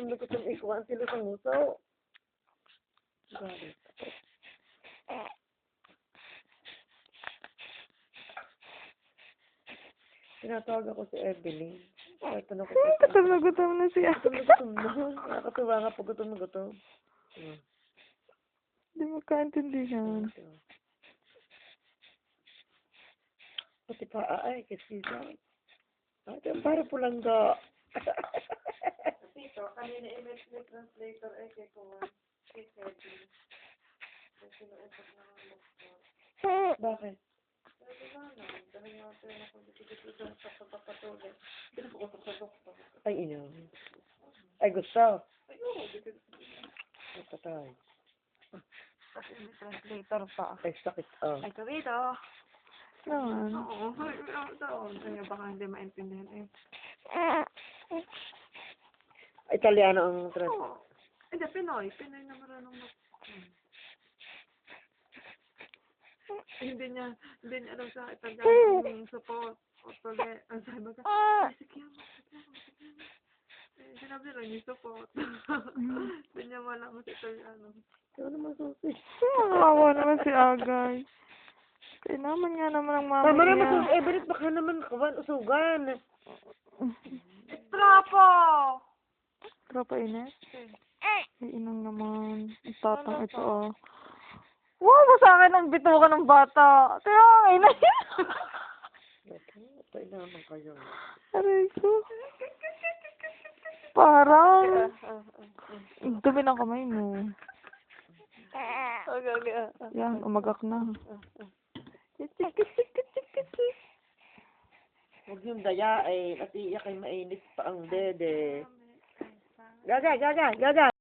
na gutom ikuha sila sa nguso. Galit. Tinatawag ako si Evelyn. Gutom na siya. Gutom na. Nakakatuwa nga pag gutom na gutom. Hindi mo kaintindihan. Pati pa, ay, kasi ito, para pulangga. Tito, kanina i-met translator ay kay Kuwan. Kay Kevin. Kasi nausap na ang doktor. Bakit? Sabi nga lang, dahil nga ito yung nakagigit-gigit sa pagpapatuloy. Pinapakusap sa doktor. Ay, ino. Ay, gusto. Ay, oo, gigit-gigit. Patay. Kasi may translator pa. Ay, sakit. Ay, Torito. Naman. Oo. Ay, baka hindi maintindihan eh. Italiano ang Oo. Hindi, Pinoy. Pinoy na marunong hindi niya alam sa Italiano yung support. O tole. Ang sabi ka, sikiyama. Sinabi lang yung support. Hindi niya malaman sa Italiano. Ikaw naman susi. Nakawa naman si Agay. Kaya naman nga naman ang mama Tama naman niya. susi. Everett, baka naman kawan usugan. Trapo! Trapo init? Ay, inang naman. Ang tatang ito, oh. Wow, sa akin ang bituka ng bata. Kaya ang ina niya. Ito naman kayo. Aray ko. Parang. Dumi ng kamay mo. Okay. Yan, umagak na. Huwag yung dayain at iyak ay mainit pa ang dede. Gaga!